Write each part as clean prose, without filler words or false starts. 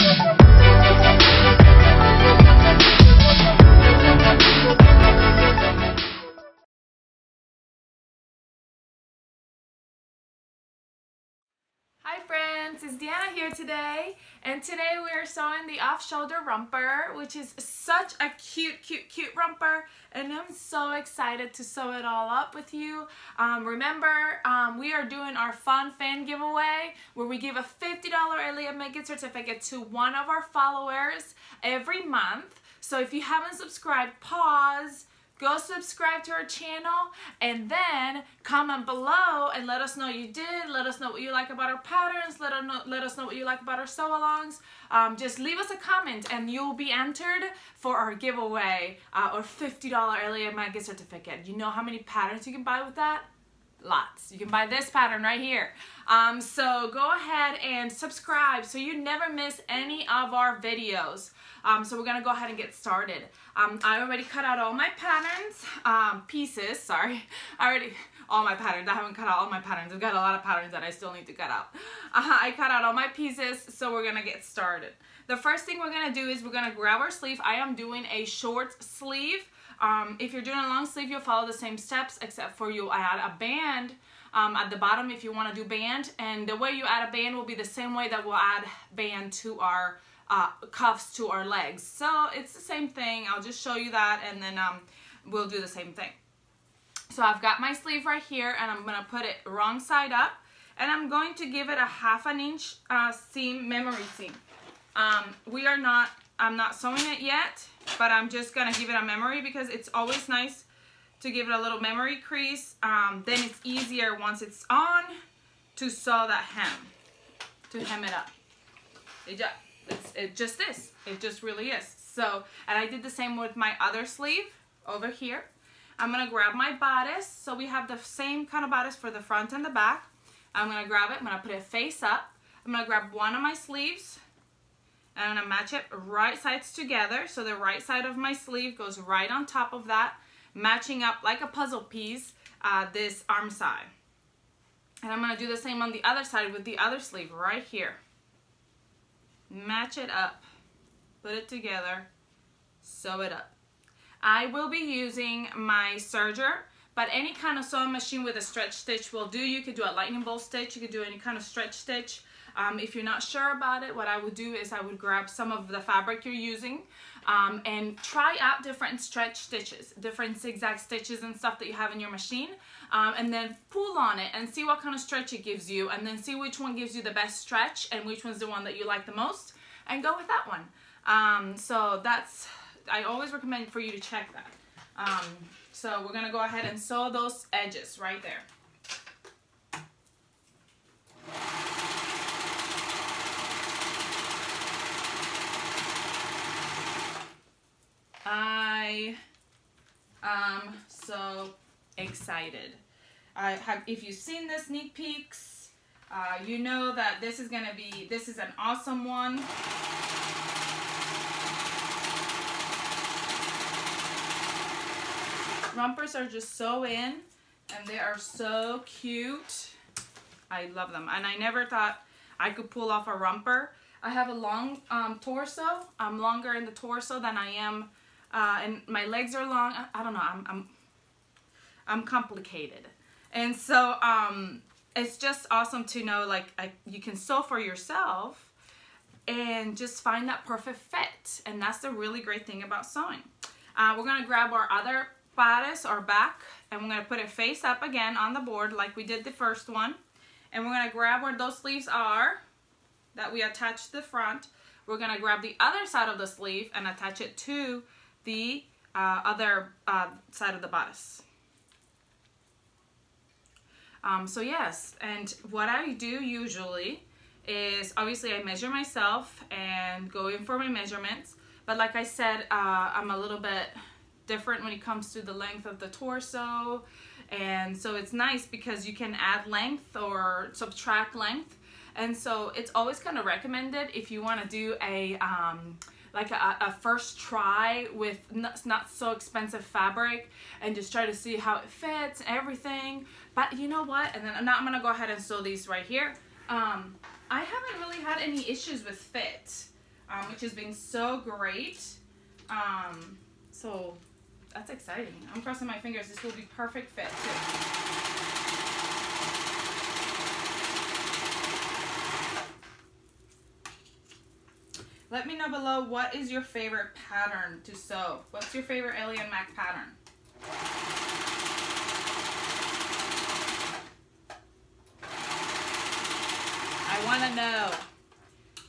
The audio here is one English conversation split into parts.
Hi friends, it's Deanna here today, and today we are sewing the off-shoulder romper, which is such a cute romper, and I'm so excited to sew it all up with you. Remember, we are doing our fun fan giveaway where we give a $50 Ellie gift certificate to one of our followers every month. So if you haven't subscribed, pause, go subscribe to our channel, and then comment below and let us know you did. Let us know what you like about our patterns. Let us know what you like about our sew-alongs. Just leave us a comment and you'll be entered for our giveaway or $50 Ellie gift certificate. You know how many patterns you can buy with that? Lots. You can buy this pattern right here. So go ahead and subscribe so you never miss any of our videos. So we're gonna go ahead and get started. I already cut out all my patterns, pieces, sorry. All my patterns. I haven't cut out all my patterns. I've got a lot of patterns that I still need to cut out. I cut out all my pieces, so we're gonna get started. The first thing we're gonna do is we're gonna grab our sleeve. I am doing a short sleeve. If you're doing a long sleeve, you'll follow the same steps, except for you'll add a band at the bottom if you want to do band. And the way you add a band will be the same way that we'll add band to our cuffs to our legs. So it's the same thing. I'll just show you that, and then we'll do the same thing. So I've got my sleeve right here, and I'm going to put it wrong side up, and I'm going to give it a 1/2 inch seam, memory seam. I'm not sewing it yet, but I'm just going to give it a memory because it's always nice to give it a little memory crease. Then it's easier once it's on to sew that hem, to hem it up. It just is. It just really is. So, and I did the same with my other sleeve over here. I'm going to grab my bodice. So we have the same kind of bodice for the front and the back. I'm going to grab it. I'm going to put it face up. I'm going to grab one of my sleeves, and I'm going to match it right sides together. So the right side of my sleeve goes right on top of that, matching up like a puzzle piece, this arm side. And I'm going to do the same on the other side with the other sleeve right here. Match it up, put it together, sew it up. I will be using my serger, but any kind of sewing machine with a stretch stitch will do. You could do a lightning bolt stitch, you could do any kind of stretch stitch. If you're not sure about it, what I would do is I would grab some of the fabric you're using and try out different stretch stitches, different zigzag stitches and stuff that you have in your machine, and then pull on it and see what kind of stretch it gives you, and then see which one gives you the best stretch and which one's the one that you like the most, and go with that one. So that's, I always recommend for you to check that. So we're gonna go ahead and sew those edges right there. I am so excited. If you've seen the sneak peeks, you know that this is an awesome one. Rompers are just so in, and they are so cute. I love them, and I never thought I could pull off a romper. I have a long torso. I'm longer in the torso than I am, and my legs are long. I don't know. I'm complicated, and so it's just awesome to know, like, you can sew for yourself and just find that perfect fit, and that's the really great thing about sewing. We're gonna grab our other bodice or back, and we're gonna put it face up again on the board like we did the first one, and we're gonna grab where those sleeves are that we attached to the front. We're gonna grab the other side of the sleeve and attach it to the other side of the bodice. So yes, and what I do usually is, obviously I measure myself and go in for my measurements, but like I said, I'm a little bit different when it comes to the length of the torso, and so it's nice because you can add length or subtract length, and so it's always kind of recommended if you want to do a like a first try with not so expensive fabric and just try to see how it fits and everything. But you know what, and then now I'm gonna go ahead and sew these right here. I haven't really had any issues with fit. which has been so great. So that's exciting. I'm crossing my fingers. This will be perfect fit too. Let me know below, what is your favorite pattern to sew? What's your favorite Ellie and Mac pattern? I want to know.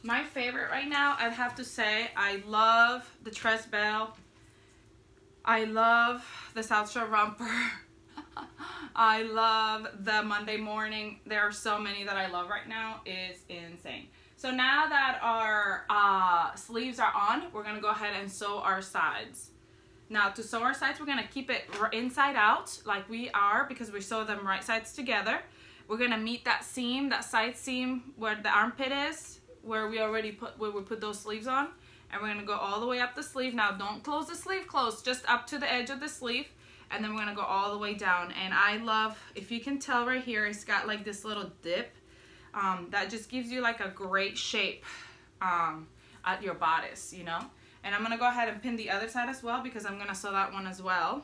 My favorite right now, I'd have to say, I love the Tres Bell. I love the South Shore Romper. I love the Monday Morning. There are so many that I love right now. It's insane. So now that our sleeves are on, we're going to go ahead and sew our sides. Now to sew our sides, we're going to keep it inside out like we are, because we sew them right sides together. We're going to meet that seam, that side seam where the armpit is, where we already put those sleeves on. And we're going to go all the way up the sleeve. Now don't close the sleeve close, just up to the edge of the sleeve. And then we're going to go all the way down. And I love, if you can tell right here, it's got like this little dip. That just gives you like a great shape at your bodice, you know. And I'm going to go ahead and pin the other side as well, because I'm going to sew that one as well.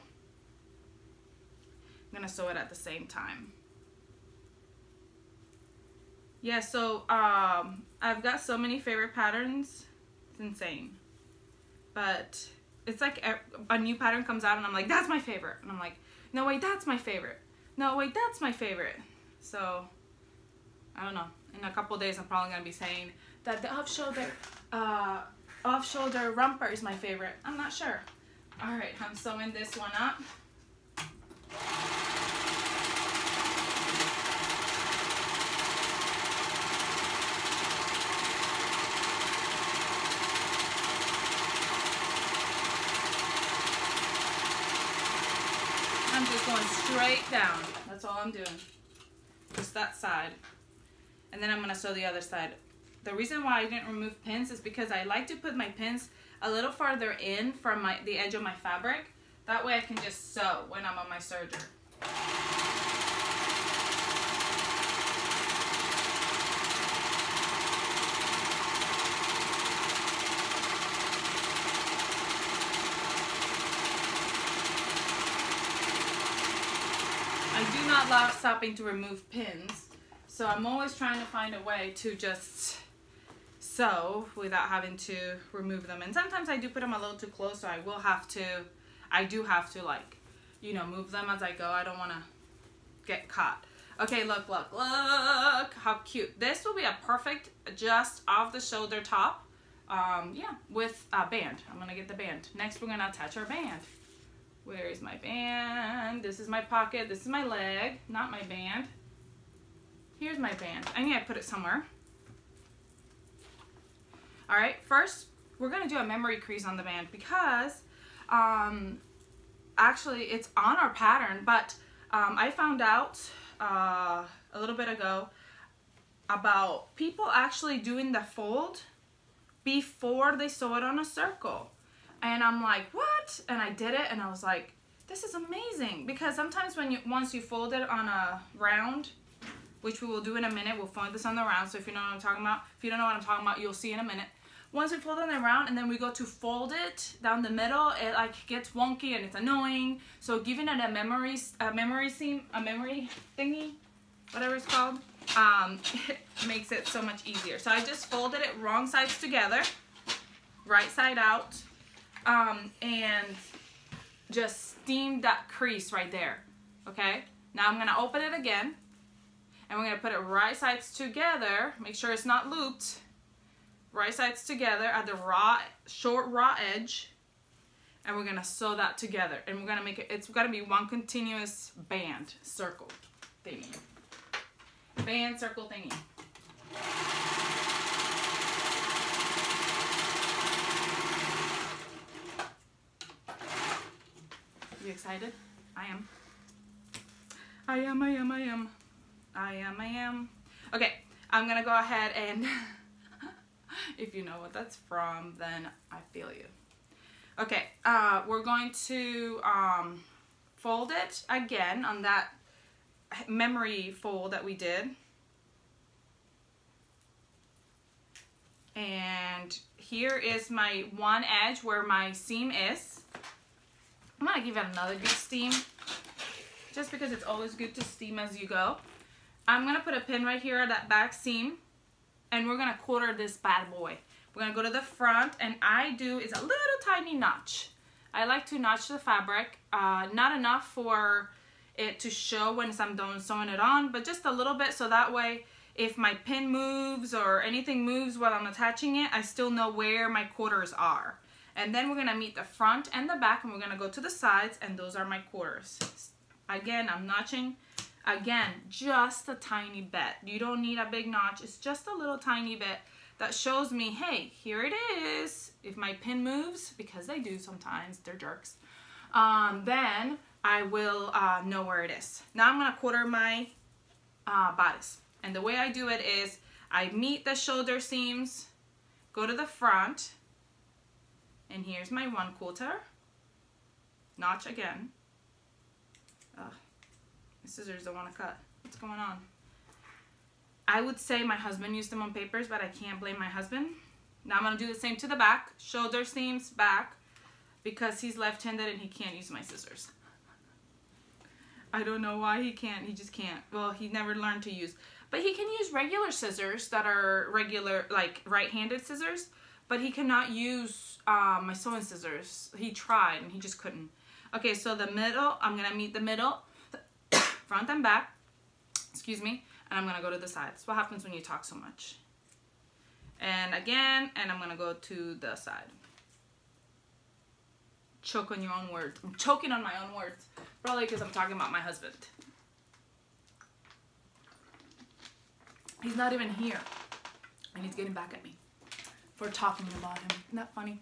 I'm going to sew it at the same time. Yeah, so I've got so many favorite patterns. It's insane. But it's like a new pattern comes out and I'm like, that's my favorite. And I'm like, no, wait, that's my favorite. No, wait, that's my favorite. So I don't know. In a couple days, I'm probably gonna be saying that the off-shoulder romper is my favorite. I'm not sure. All right, I'm sewing this one up. I'm just going straight down. That's all I'm doing. Just that side. And then I'm going to sew the other side. The reason why I didn't remove pins is because I like to put my pins a little farther in from the edge of my fabric. That way I can just sew when I'm on my serger. I do not love stopping to remove pins, so I'm always trying to find a way to just sew without having to remove them. And sometimes I do put them a little too close, so I do have to like, you know, move them as I go. I don't want to get caught. Okay, look how cute. This will be a perfect just off the shoulder top, yeah, with a band. I'm gonna get the band. Next we're gonna attach our band. Where is my band? This is my pocket. This is my leg, not my band. Here's my band. I need to put it somewhere. All right, first we're gonna do a memory crease on the band because actually it's on our pattern, but I found out a little bit ago about people actually doing the fold before they sew it on a circle. And I'm like, what? And I did it and I was like, this is amazing. Because sometimes once you fold it on a round, which we will do in a minute, we'll fold this on the round. So if you know what I'm talking about, if you don't know what I'm talking about, you'll see in a minute. Once we fold it on the round and then we go to fold it down the middle, it like gets wonky and it's annoying. So giving it a memory thingy, whatever it's called, it makes it so much easier. So I just folded it wrong sides together, right side out. And just steamed that crease right there. Okay, now I'm gonna open it again and we're gonna put it right sides together. Make sure it's not looped. Right sides together at the short raw edge, and we're gonna sew that together. And we're gonna make it, it's gonna be one continuous band circle thingy. Band circle thingy. You excited? I am. I am. Okay, I'm gonna go ahead and if you know what that's from, then I feel you. Okay, we're going to fold it again on that memory fold that we did. And here is my one edge where my seam is. I'm gonna give it another good steam, just because it's always good to steam as you go. I'm gonna put a pin right here at that back seam, and we're gonna quarter this bad boy. We're gonna go to the front, and it's a little tiny notch. I like to notch the fabric, not enough for it to show when I'm done sewing it on, but just a little bit, so that way if my pin moves or anything moves while I'm attaching it, I still know where my quarters are. And then we're gonna meet the front and the back, and we're gonna go to the sides, and those are my quarters. Again, I'm notching, again, just a tiny bit. You don't need a big notch, it's just a little tiny bit that shows me, hey, here it is. If my pin moves, because they do sometimes, they're jerks, then I will know where it is. Now I'm gonna quarter my bodice. And the way I do it is I meet the shoulder seams, go to the front, and here's my 1/4, notch again. My scissors don't want to cut. What's going on? I would say my husband used them on papers, but I can't blame my husband. Now I'm going to do the same to the back, shoulder seams back, because he's left-handed and he can't use my scissors. I don't know why he can't, he just can't. Well, he never learned to use. But he can use regular scissors that are regular, like right-handed scissors, but he cannot use my sewing scissors. He tried and he just couldn't. Okay, so the middle, I'm gonna meet the middle, front and back, excuse me, and I'm gonna go to the sides. What happens when you talk so much? And again, and I'm gonna go to the side. Choke on your own words. I'm choking on my own words, probably because I'm talking about my husband. He's not even here, and he's getting back at me for talking about him. Isn't that funny?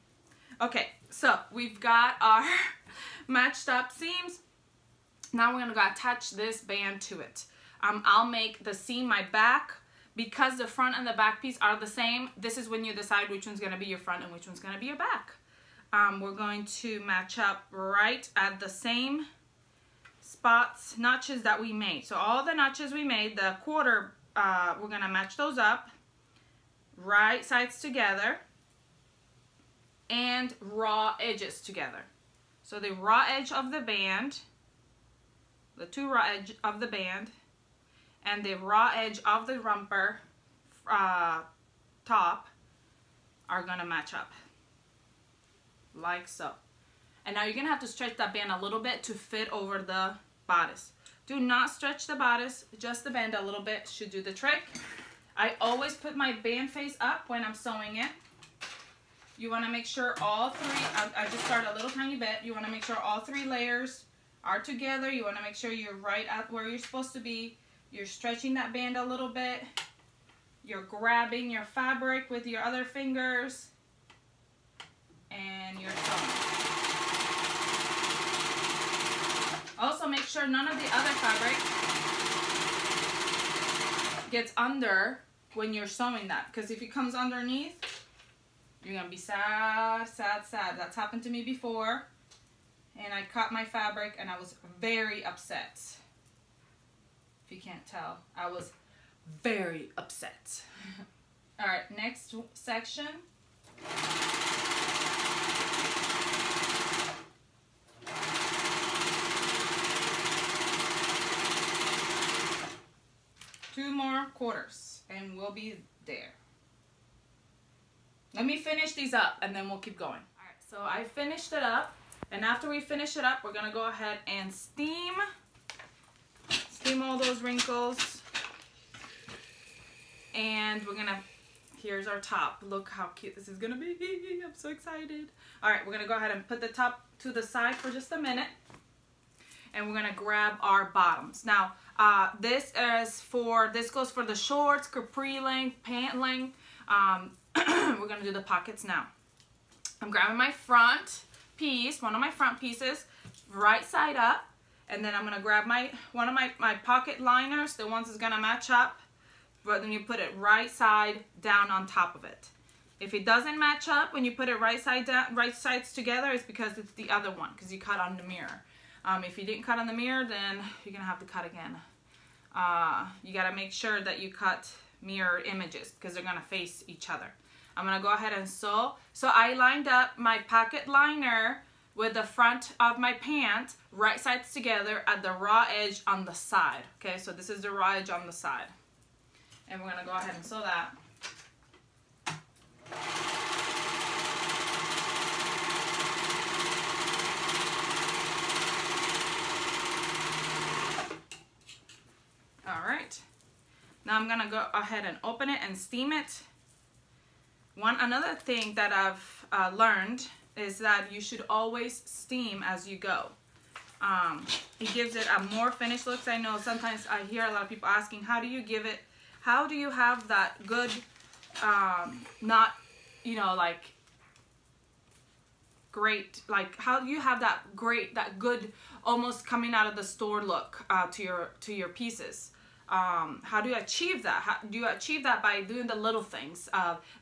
Okay, so we've got our matched up seams. Now we're gonna go attach this band to it. I'll make the seam my back, because the front and the back piece are the same. This is when you decide which one's gonna be your front and which one's gonna be your back. We're going to match up right at the same spots, notches that we made. So all the notches we made, the quarter, we're gonna match those up, right sides together, and raw edges together. So the raw edge of the band, the two raw edge of the band, and the raw edge of the romper top are gonna match up, like so. And now you're gonna have to stretch that band a little bit to fit over the bodice. Do not stretch the bodice, just the band a little bit should do the trick. I always put my band face up when I'm sewing it. You want to make sure all three, I just start a little tiny bit. You want to make sure all three layers are together. You want to make sure you're right at where you're supposed to be. You're stretching that band a little bit. You're grabbing your fabric with your other fingers, and you're sewing. Also make sure none of the other fabric gets under when you're sewing that, because if it comes underneath, you're gonna be sad, sad, sad. That's happened to me before, and I cut my fabric and I was very upset. If you can't tell, I was very upset. All right, next section. Two more quarters and we'll be there. Let me finish these up and then we'll keep going. All right, so I finished it up, and after we finish it up, we're gonna go ahead and steam all those wrinkles, and we're gonna, here's our top. Look how cute this is gonna be. I'm so excited. All right, we're gonna go ahead and put the top to the side for just a minute, and we're gonna grab our bottoms. Now, this goes for the shorts, capri length, pant length. We're gonna do the pockets now. I'm grabbing my front piece, one of my front pieces, right side up, and then I'm gonna grab one of my pocket liners, the ones that's gonna match up, but then you put it right side down on top of it. If it doesn't match up when you put it right side down, right sides together, it's because it's the other one, because you cut on the mirror. If you didn't cut on the mirror, then you're gonna have to cut again. You gotta make sure that you cut mirror images, because they're gonna face each other. I'm gonna go ahead and sew. So I lined up my pocket liner with the front of my pant, right sides together at the raw edge on the side. Okay, so this is the raw edge on the side. And we're gonna go ahead and sew that. All right, now I'm gonna go ahead and open it and steam it. Another thing that I've learned is that you should always steam as you go. It gives it a more finished look. I know sometimes I hear a lot of people asking, how do you have that good, not, you know, like great, like how do you have that good, almost coming out of the store look to your pieces? How do you achieve that? How do you achieve that? By doing the little things,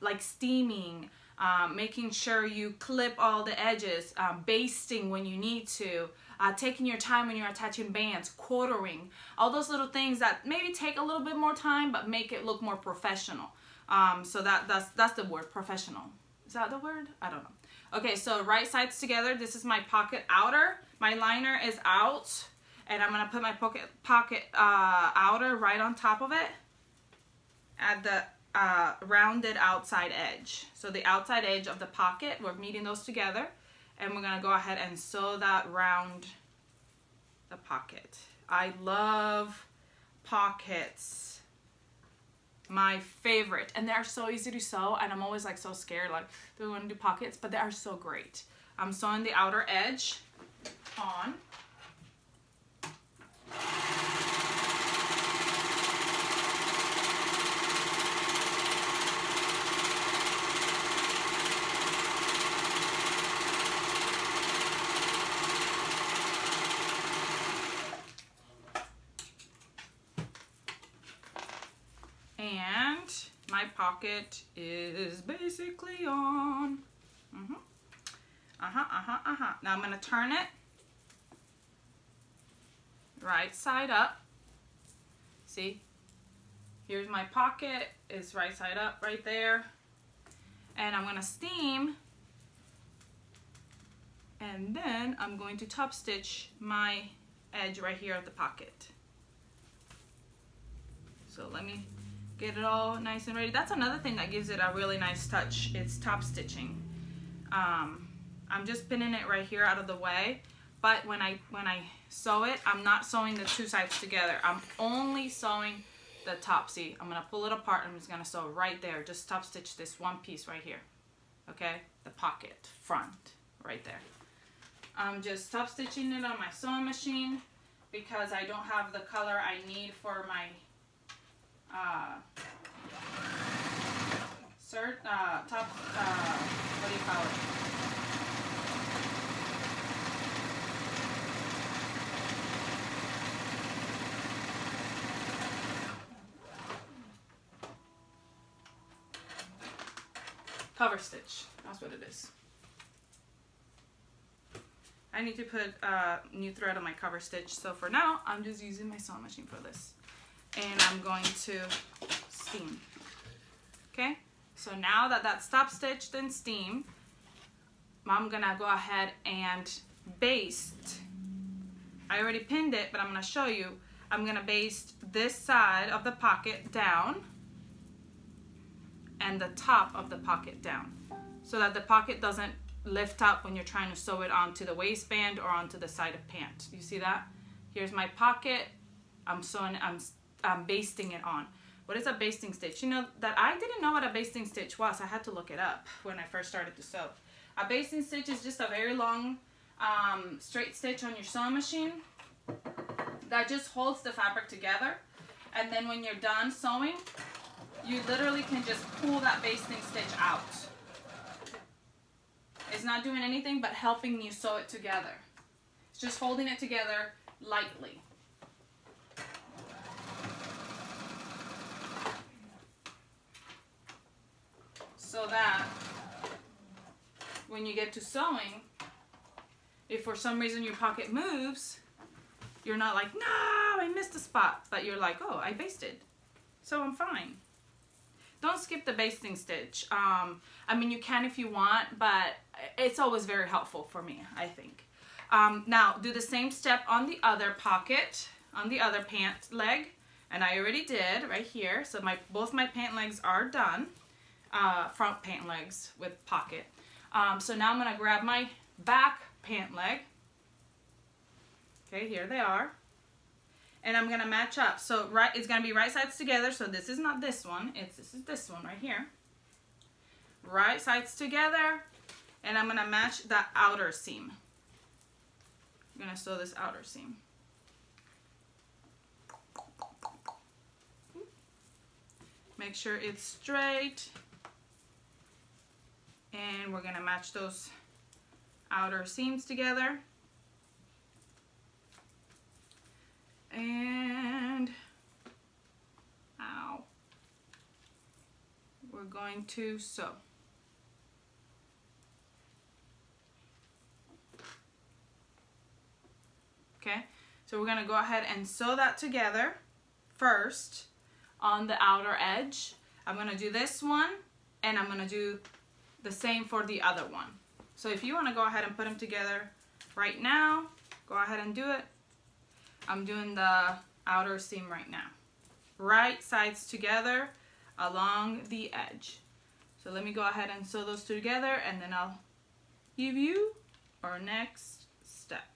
like steaming, making sure you clip all the edges, basting when you need to, taking your time when you're attaching bands, quartering, all those little things that maybe take a little bit more time but make it look more professional. So that's the word, professional. Is that the word? I don't know. Okay, so right sides together. This is my pocket outer. My liner is out. And I'm gonna put my pocket outer right on top of it at the rounded outside edge. So the outside edge of the pocket, we're meeting those together, and we're gonna go ahead and sew that around the pocket. I love pockets, my favorite, and they're so easy to sew, and I'm always like so scared, like, do we want to do pockets? But they are so great. I'm sewing the outer edge on. And my pocket is basically on. Now I'm going to turn it right side up. See, here's my pocket, it's right side up right there. And I'm going to steam, and then I'm going to top stitch my edge right here of the pocket. So let me get it all nice and ready. That's another thing that gives it a really nice touch. It's top stitching. I'm just pinning it right here out of the way, but when I sew it, I'm not sewing the two sides together. I'm only sewing the top. See, I'm gonna pull it apart. I'm just gonna sew right there. Just top stitch this one piece right here. Okay, the pocket front right there. I'm just top stitching it on my sewing machine because I don't have the color I need for my what do you call it? Cover stitch, that's what it is. I need to put new thread on my cover stitch, so for now I'm just using my sewing machine for this. And I'm going to steam. Okay, so now that that's top stitched and steamed, I'm gonna go ahead and baste. I already pinned it, but I'm gonna show you. I'm gonna baste this side of the pocket down and the top of the pocket down, so that the pocket doesn't lift up when you're trying to sew it onto the waistband or onto the side of pant. You see that? Here's my pocket. I'm basting it on. What is a basting stitch? You know that I didn't know what a basting stitch was. I had to look it up when I first started to sew. A basting stitch is just a very long straight stitch on your sewing machine that just holds the fabric together, and then when you're done sewing, you literally can just pull that basting stitch out. It's not doing anything but helping you sew it together. It's just holding it together lightly. So that when you get to sewing, if for some reason your pocket moves, you're not like, no, I missed a spot, but you're like, oh, I basted, so I'm fine. don't skip the basting stitch. I mean, you can if you want, but it's always very helpful for me, I think. Now, do the same step on the other pocket, on the other pant leg, and I already did right here. So both my pant legs are done, front pant legs with pocket. So now I'm gonna grab my back pant leg. Okay, here they are. And I'm gonna match up. So it's gonna be right sides together. So this is not this one, this is this one right here. Right sides together, and I'm gonna match the outer seam. I'm gonna sew this outer seam. Make sure it's straight. And we're gonna match those outer seams together. And we're going to sew. Okay, so we're gonna go ahead and sew that together first on the outer edge. I'm gonna do this one, and I'm gonna do the same for the other one. So if you wanna go ahead and put them together right now, go ahead and do it. I'm doing the outer seam right now. Right sides together along the edge. So let me go ahead and sew those two together, and then I'll give you our next step.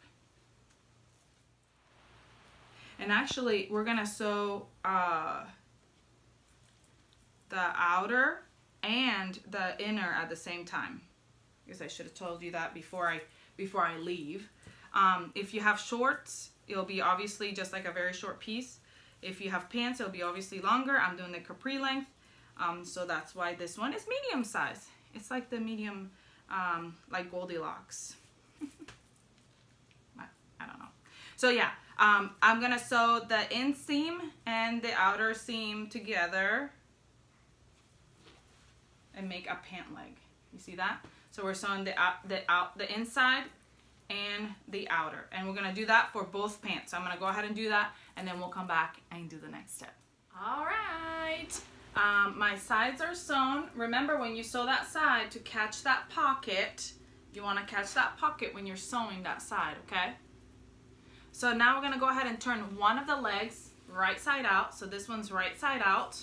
And actually, we're gonna sew the outer and the inner at the same time. I guess I should have told you that before I leave. If you have shorts, it'll be obviously just like a very short piece. If you have pants, it'll be obviously longer. I'm doing the capri length, so that's why this one is medium size. It's like the medium, like Goldilocks. I don't know. So yeah, I'm gonna sew the inseam and the outer seam together and make a pant leg. You see that? So we're sewing the inside and the outer, and we're gonna do that for both pants. So I'm gonna go ahead and do that, and then we'll come back and do the next step. All right, my sides are sewn. Remember, when you sew that side, to catch that pocket, you wanna catch that pocket when you're sewing that side, okay? So now we're gonna go ahead and turn one of the legs right side out. So this one's right side out,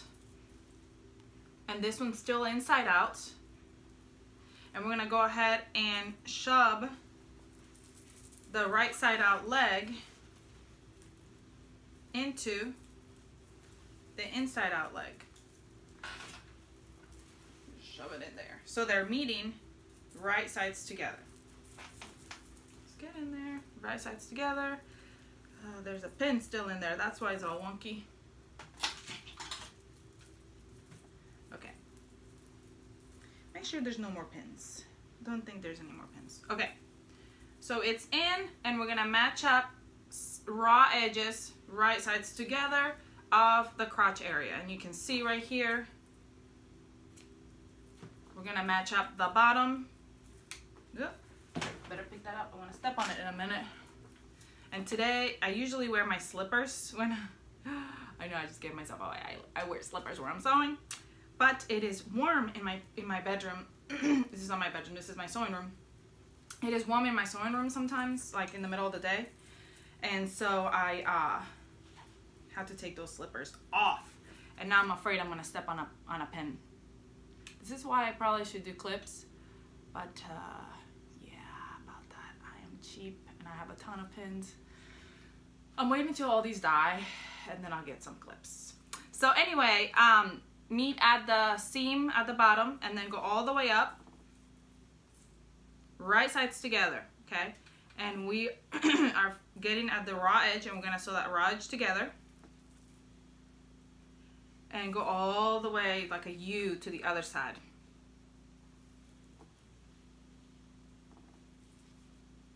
and this one's still inside out. And we're gonna go ahead and shove the right side out leg into the inside out leg. Shove it in there. So they're meeting right sides together. Let's get in there, right sides together. There's a pin still in there, that's why it's all wonky. Okay. Make sure there's no more pins. Don't think there's any more pins. Okay. So it's in, and we're gonna match up raw edges, right sides together of the crotch area. And you can see right here, we're gonna match up the bottom. Better pick that up, I wanna step on it in a minute. And today, I usually wear my slippers when, I know I just gave myself away, I wear slippers when I'm sewing. But it is warm in my bedroom. This is not my bedroom, this is my sewing room. It is warm in my sewing room sometimes, like in the middle of the day. And so I have to take those slippers off. And now I'm afraid I'm gonna step on a pin. This is why I probably should do clips. But yeah, about that. I am cheap and I have a ton of pins. I'm waiting until all these die, and then I'll get some clips. So anyway, meet at the seam at the bottom, and then go all the way up. Right sides together, okay? And we are getting at the raw edge, and we're gonna sew that raw edge together. And go all the way like a U to the other side.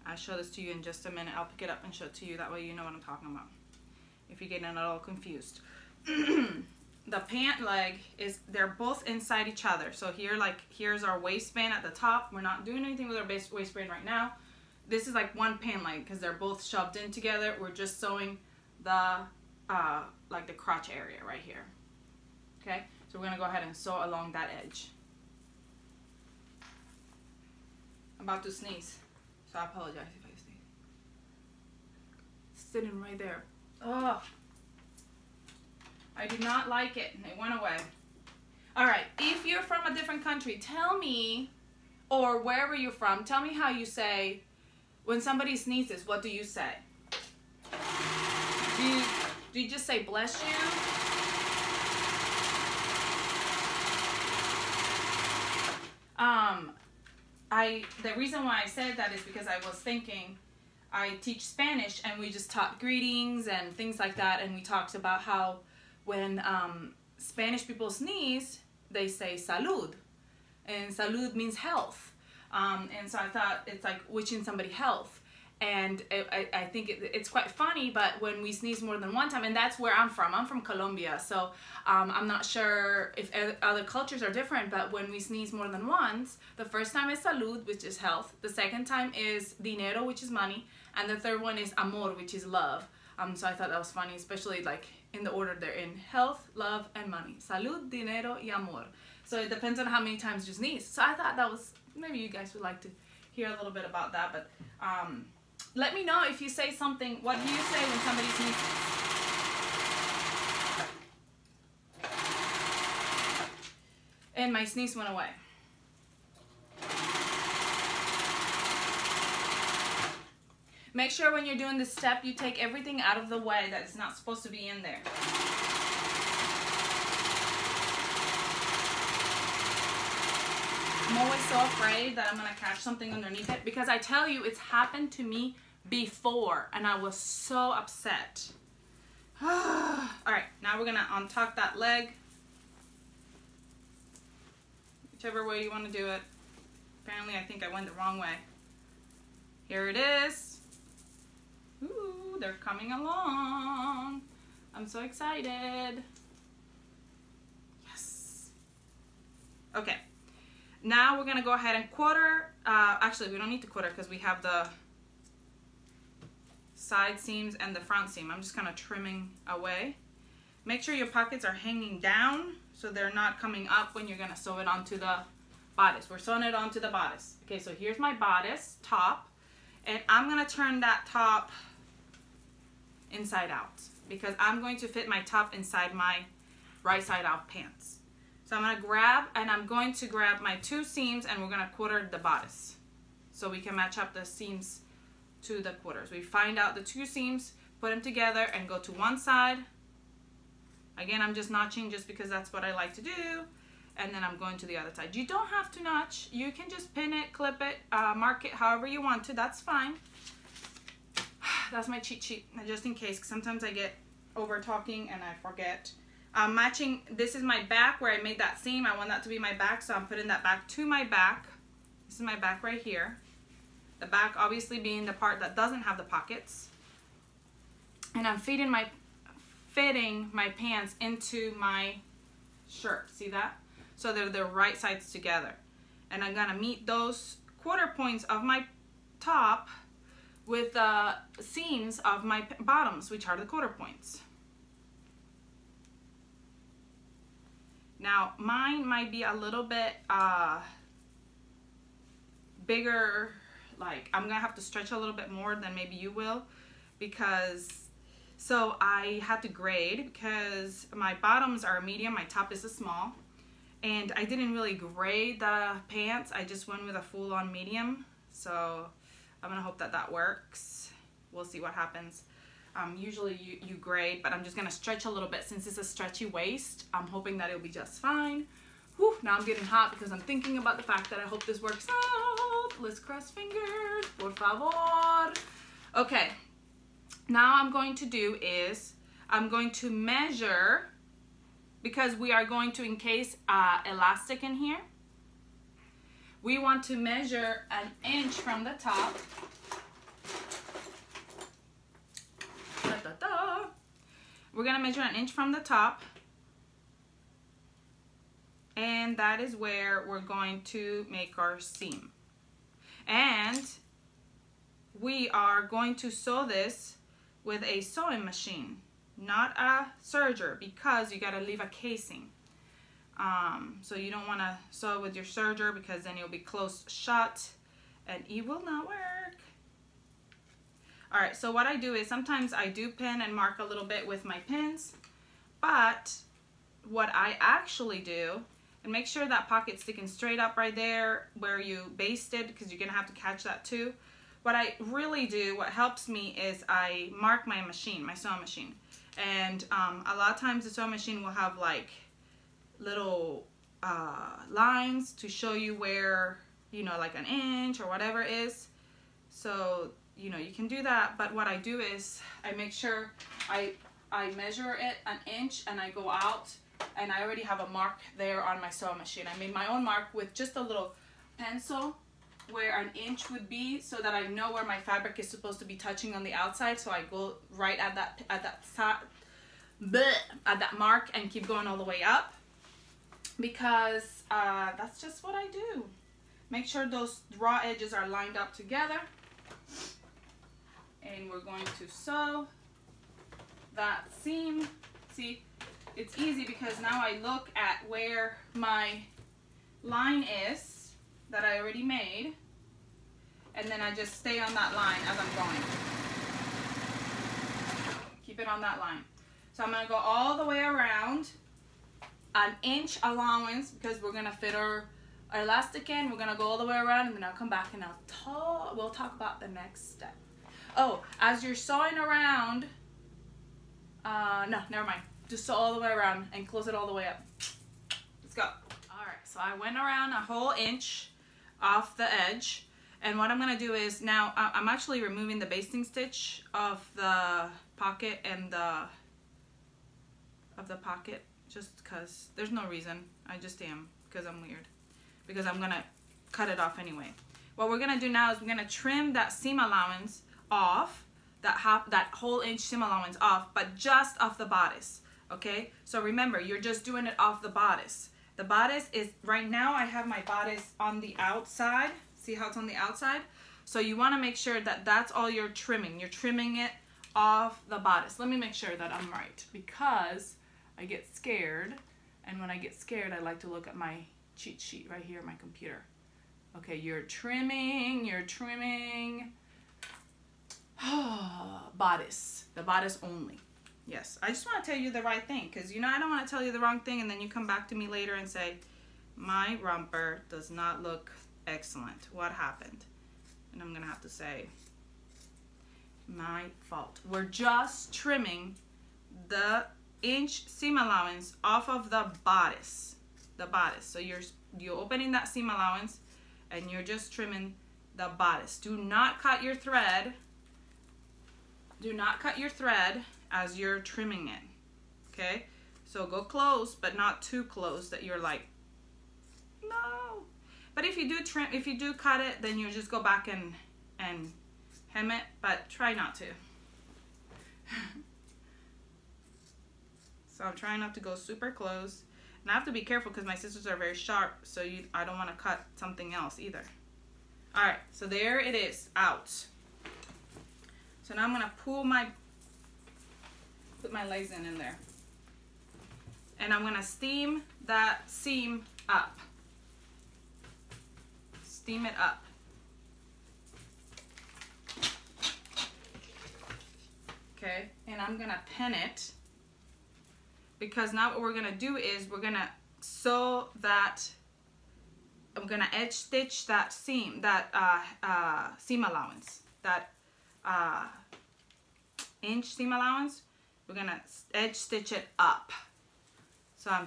I'll show this to you in just a minute. I'll pick it up and show it to you. That way you know what I'm talking about, if you're getting at all confused. The pant leg they're both inside each other. So here, like, here's our waistband at the top. We're not doing anything with our waistband right now. This is like one pant leg because they're both shoved in together. We're just sewing the like the crotch area right here. Okay, So we're gonna go ahead and sew along that edge. I'm about to sneeze, so I apologize if I sneeze. It's sitting right there. Oh, I did not like it, and it went away. All right, if you're from a different country, tell me, or wherever you're from, tell me how you say, when somebody sneezes, what do you say? Do you just say bless you? The reason why I said that is because I was thinking, I teach Spanish and we just taught greetings and things like that, and we talked about how when Spanish people sneeze, they say salud, and salud means health. And so I thought it's like wishing somebody health. And I think it's quite funny, but when we sneeze more than one time, and that's where I'm from Colombia, so I'm not sure if other cultures are different, but when we sneeze more than once, the first time is salud, which is health, the second time is dinero, which is money, and the third one is amor, which is love. So I thought that was funny, especially like in the order they're in: health, love, and money. Salud, dinero, y amor. So it depends on how many times you sneeze. So I thought that was, maybe you guys would like to hear a little bit about that, but let me know if you say something. What do you say when somebody sneezes? And my sneeze went away. Make sure when you're doing this step, you take everything out of the way that's not supposed to be in there. I'm always so afraid that I'm gonna catch something underneath it, because I tell you, it's happened to me before and I was so upset. All right, now we're gonna untuck that leg, whichever way you want to do it. Apparently I think I went the wrong way. Here it is. Ooh, they're coming along. I'm so excited. Yes. Okay. Now we're gonna go ahead and quarter. Actually, we don't need to quarter because we have the side seams and the front seam. I'm just kind of trimming away. Make sure your pockets are hanging down so they're not coming up when you're gonna sew it onto the bodice. We're sewing it onto the bodice. Okay, so here's my bodice top, and I'm gonna turn that top inside out because I'm going to fit my top inside my right side out pants. So I'm going to grab my two seams, and we're gonna quarter the bodice so we can match up the seams to the quarters. We find out the two seams, put them together, and go to one side. Again, I'm just notching just because that's what I like to do, and then I'm going to the other side. You don't have to notch. You can just pin it, clip it, mark it however you want to. That's fine. That's my cheat sheet, just in case, 'cause sometimes I get over talking and I forget. Matching, this is my back where I made that seam. I want that to be my back, so I'm putting that back to my back. This is my back right here. The back obviously being the part that doesn't have the pockets. And I'm fitting my pants into my shirt. See that? So they're the right sides together. And I'm gonna meet those quarter points of my top with the seams of my bottoms, which are the quarter points. Now, mine might be a little bit bigger, like I'm gonna have to stretch a little bit more than maybe you will, because, so I had to grade because my bottoms are a medium, my top is a small, and I didn't really grade the pants, I just went with a full-on medium, so I'm gonna hope that that works. We'll see what happens. Usually you grade, but I'm just gonna stretch a little bit since it's a stretchy waist. I'm hoping that it'll be just fine. Whew, now I'm getting hot because I'm thinking about the fact that I hope this works out. Let's cross fingers, por favor. Okay, now I'm going to do is, I'm going to measure, because we are going to encase elastic in here. We want to measure 1 inch from the top. We're gonna measure 1 inch from the top, and that is where we're going to make our seam. And we are going to sew this with a sewing machine, not a serger, because you gotta leave a casing. So you don't want to sew with your serger because then you'll be close shut and it will not work. All right, so what I do is sometimes I do pin and mark a little bit with my pins, but what I actually do, and make sure that pocket's sticking straight up right there where you basted, because you're gonna have to catch that too. What I really do, what helps me is I mark my machine, my sewing machine. And a lot of times the sewing machine will have like little lines to show you where, you know, like an inch or whatever it is. So, you know, you can do that. But what I do is I make sure I measure it an inch and I go out and I already have a mark there on my sewing machine. I made my own mark with just a little pencil where an inch would be, so that I know where my fabric is supposed to be touching on the outside. So I go right at that mark and keep going all the way up, because that's just what I do. Make sure those raw edges are lined up together, and we're going to sew that seam. See, it's easy because now I look at where my line is that I already made, and then I just stay on that line as I'm going. Keep it on that line. So I'm going to go all the way around, an inch allowance, because we're going to fit our elastic in. We're going to go all the way around, and then I'll come back and we'll talk about the next step. Oh, as you're sewing around, no, never mind. Just sew all the way around and close it all the way up. Let's go. All right, so I went around a whole inch off the edge, and what I'm going to do is now I'm actually removing the basting stitch of the pocket and of the pocket, just because there's no reason. I just am, because I'm weird, because I'm going to cut it off anyway. What we're going to do now is we're going to trim that seam allowance off, that whole inch seam allowance off, but just off the bodice. Okay, so remember, you're just doing it off the bodice. The bodice is, right now I have my bodice on the outside. See how it's on the outside? So you want to make sure that that's all you're trimming. You're trimming it off the bodice. Let me make sure that I'm right, because I get scared, and when I get scared I like to look at my cheat sheet right here on my computer. Okay, you're trimming bodice, the bodice only. Yes, I just want to tell you the right thing, because, you know, I don't want to tell you the wrong thing and then you come back to me later and say, my romper does not look excellent. What happened? And I'm going to have to say, my fault. We're just trimming the inch seam allowance off of the bodice. The bodice. So you're opening that seam allowance and you're just trimming the bodice. Do not cut your thread. Do not cut your thread as you're trimming it. Okay? So go close, but not too close that you're like, no. But if you do trim, if you do cut it, then you just go back and hem it, but try not to. So I'm trying not to go super close. And I have to be careful because my scissors are very sharp, so I don't want to cut something else either. All right, so there it is, out. So now I'm gonna put my legs in there. And I'm gonna steam that seam up. Steam it up. Okay, and I'm gonna pin it, because now what we're gonna do is we're gonna sew that, I'm gonna edge stitch that seam, that seam allowance, that inch seam allowance. We're gonna edge stitch it up. So I'm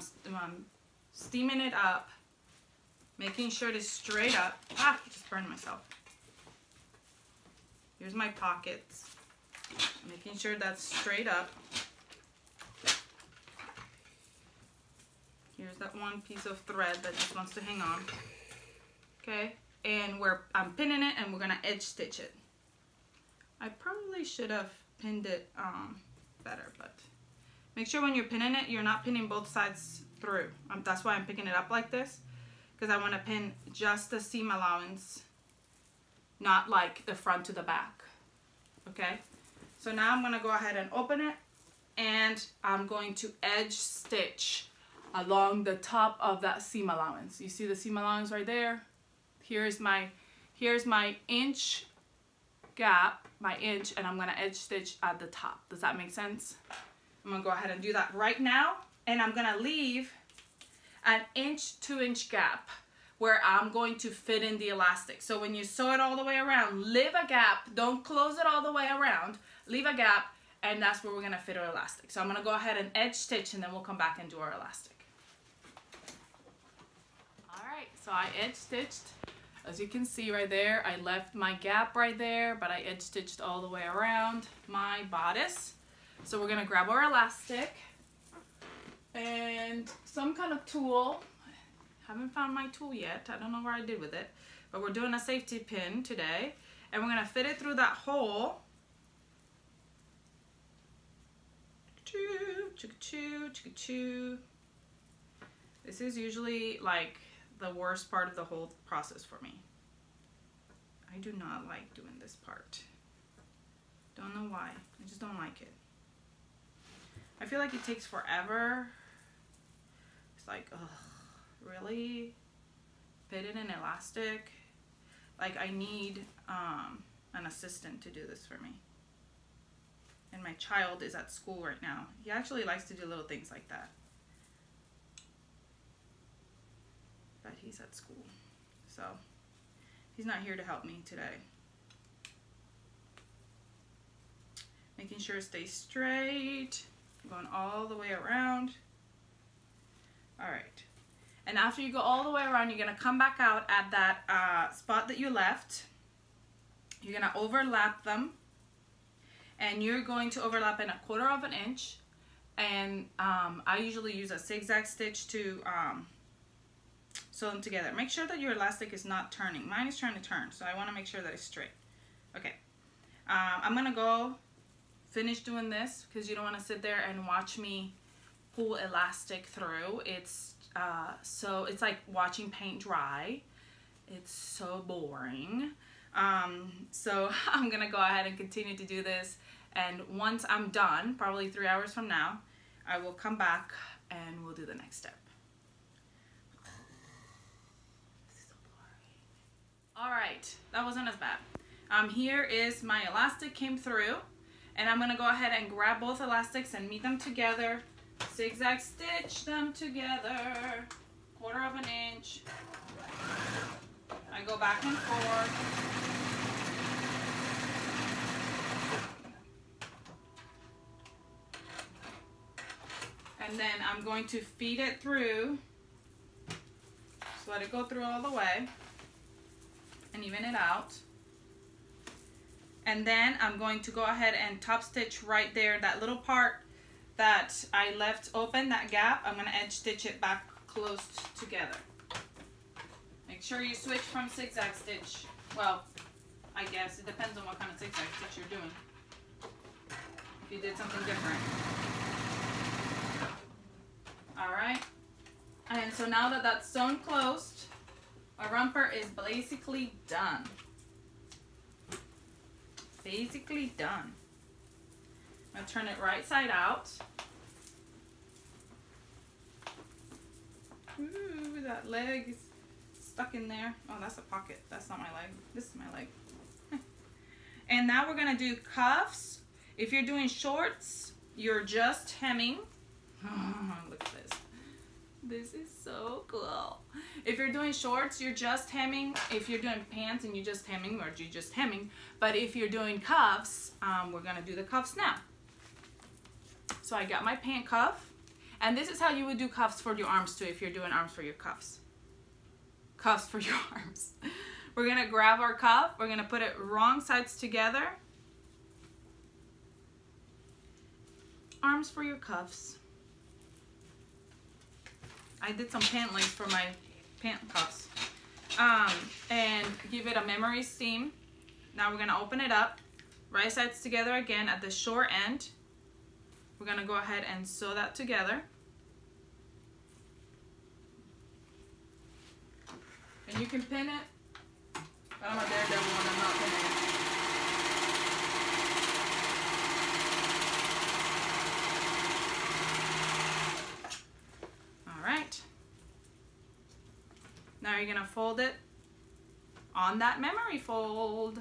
steaming it up, making sure it is straight up. Ah, I just burned myself. Here's my pockets. Making sure that's straight up. Here's that one piece of thread that just wants to hang on. Okay, and I'm pinning it, and we're gonna edge stitch it. I probably should have pinned it better, but make sure when you're pinning it, you're not pinning both sides through. That's why I'm picking it up like this, because I want to pin just the seam allowance, not like the front to the back. Okay, so now I'm going to go ahead and open it, and I'm going to edge stitch along the top of that seam allowance. You see the seam allowance right there? Here's my inch gap, my inch, and I'm gonna edge stitch at the top. Does that make sense? I'm gonna go ahead and do that right now, and I'm gonna leave an 2-inch gap where I'm going to fit in the elastic. So when you sew it all the way around, leave a gap, don't close it all the way around, leave a gap, and that's where we're gonna fit our elastic. So I'm gonna go ahead and edge stitch, and then we'll come back and do our elastic. All right, so I edge stitched. As you can see right there, I left my gap right there, but I edge stitched all the way around my bodice. So we're gonna grab our elastic and some kind of tool. Haven't found my tool yet. I don't know where I did with it, but we're doing a safety pin today, and we're gonna fit it through that hole. Choo, choo, choo, choo, choo. This is usually like the worst part of the whole process for me. I do not like doing this part. Don't know why. I just don't like it. I feel like it takes forever. It's like, ugh, really? Fit in an elastic? Like, I need an assistant to do this for me. And my child is at school right now. He actually likes to do little things like that. But he's at school, so he's not here to help me today. Making sure it stays straight, going all the way around. All right, and after you go all the way around, you're gonna come back out at that spot that you left. You're gonna overlap them, and you're going to overlap in 1/4 inch. And I usually use a zigzag stitch to sew them together. Make sure that your elastic is not turning. Mine is trying to turn, so I want to make sure that it's straight. Okay, I'm gonna go finish doing this because you don't want to sit there and watch me pull elastic through. It's it's like watching paint dry. It's so boring. So I'm gonna go ahead and continue to do this, and once I'm done, probably 3 hours from now, I will come back and we'll do the next step. All right, that wasn't as bad. Here is my elastic came through, and I'm gonna go ahead and grab both elastics and meet them together, zigzag stitch them together, 1/4 inch. I go back and forth. And then I'm going to feed it through, just let it go through all the way. And even it out. And then I'm going to go ahead and top stitch right there, that little part that I left open, that gap. I'm going to edge stitch it back close together. Make sure you switch from zigzag stitch. Well, I guess it depends on what kind of zigzag stitch you're doing. If you did something different. All right. And so now that that's sewn closed, our romper is basically done. Basically done. I'm gonna turn it right side out. Ooh, that leg is stuck in there. Oh, that's a pocket. That's not my leg. This is my leg. And now we're gonna do cuffs. If you're doing shorts, you're just hemming. Oh, look at this. This is so cool. If you're doing shorts, you're just hemming. If you're doing pants and you're just hemming, or you're just hemming. But if you're doing cuffs, we're gonna do the cuffs now. So I got my pant cuff, and this is how you would do cuffs for your arms too, if you're doing arms for your cuffs. Cuffs for your arms. We're gonna grab our cuff, we're gonna put it wrong sides together. Arms for your cuffs. I did some pant lace for my pant cuffs. And give it a memory seam. Now we're gonna open it up, right sides together again at the short end. We're gonna go ahead and sew that together. And you can pin it, but I'm a daredevil when I'm not pinning it. you're gonna fold it on that memory fold.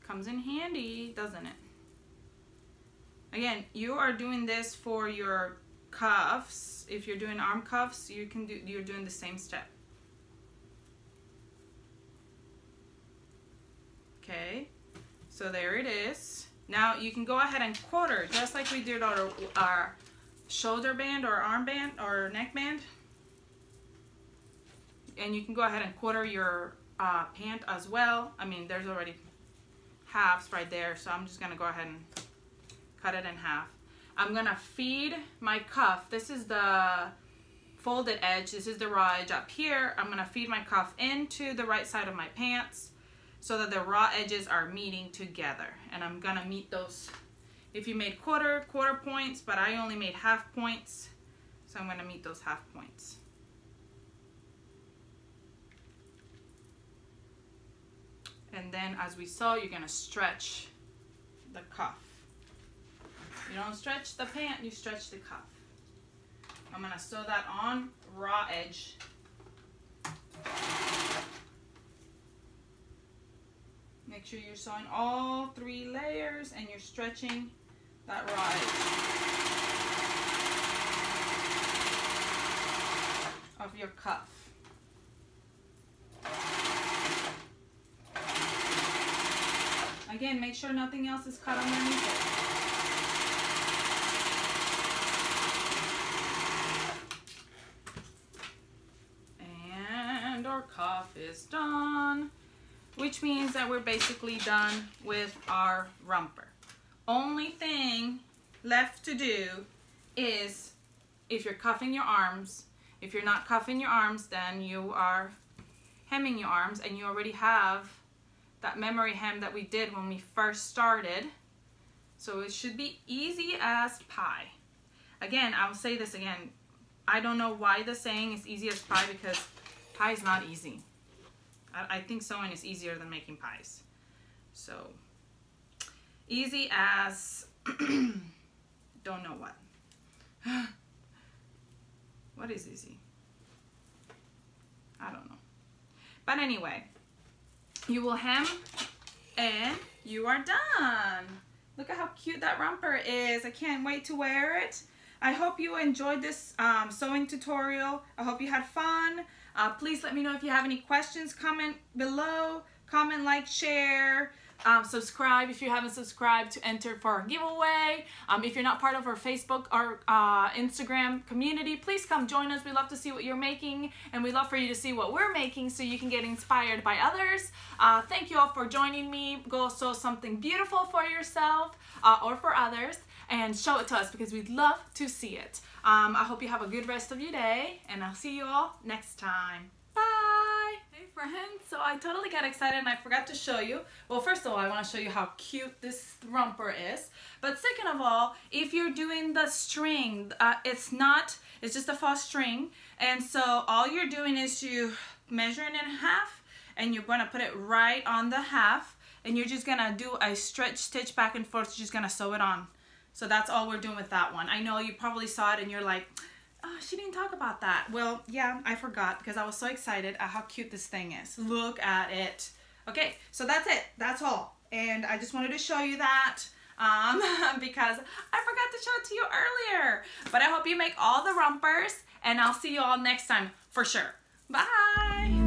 Comes in handy, doesn't it? Again, you are doing this for your cuffs. If you're doing arm cuffs, you're doing the same step. Okay, so there it is. Now you can go ahead and quarter, just like we did our shoulder band or arm band or neck band. And you can go ahead and quarter your pant as well. I mean, there's already halves right there, so I'm just gonna go ahead and cut it in half. I'm gonna feed my cuff. This is the folded edge. This is the raw edge up here. I'm gonna feed my cuff into the right side of my pants so that the raw edges are meeting together. And I'm gonna meet those. If you made quarter points, but I only made half points, so I'm gonna meet those half points. And then as we saw, you're gonna stretch the cuff. You don't stretch the pant, you stretch the cuff. I'm gonna sew that on raw edge. Make sure you're sewing all 3 layers and you're stretching that raw edge of your cuff. Again, make sure nothing else is cut underneath it. And our cuff is done, which means that we're basically done with our romper. Only thing left to do is, if you're cuffing your arms, if you're not cuffing your arms, then you are hemming your arms, and you already have that memory hem that we did when we first started. So it should be easy as pie. Again, I'll say this again. I don't know why the saying is easy as pie, because pie is not easy. I think sewing is easier than making pies. So easy as don't know what. What is easy? I don't know. But anyway, you will hem and you are done. Look at how cute that romper is. I can't wait to wear it. I hope you enjoyed this sewing tutorial. I hope you had fun. Please let me know if you have any questions. Comment below. Comment, like, share. Subscribe if you haven't subscribed to enter for our giveaway. If you're not part of our Facebook or Instagram community, please come join us. We love to see what you're making, and we love for you to see what we're making so you can get inspired by others. Thank you all for joining me. Go sew something beautiful for yourself or for others, and show it to us, because we'd love to see it. I hope you have a good rest of your day, and I'll see you all next time. Bye! Hey friends, so I totally got excited and I forgot to show you. Well, first of all, I want to show you how cute this romper is. But second of all, if you're doing the string, it's just a false string. And so all you're doing is you measure it in half, and you're going to put it right on the half, and you're just going to do a stretch stitch back and forth. You're just going to sew it on. So that's all we're doing with that one. I know you probably saw it and you're like, oh, she didn't talk about that. Well, yeah, I forgot, because I was so excited at how cute this thing is. Look at it. Okay, so that's it. That's all. And I just wanted to show you that because I forgot to show it to you earlier. But I hope you make all the rompers, and I'll see you all next time for sure. Bye.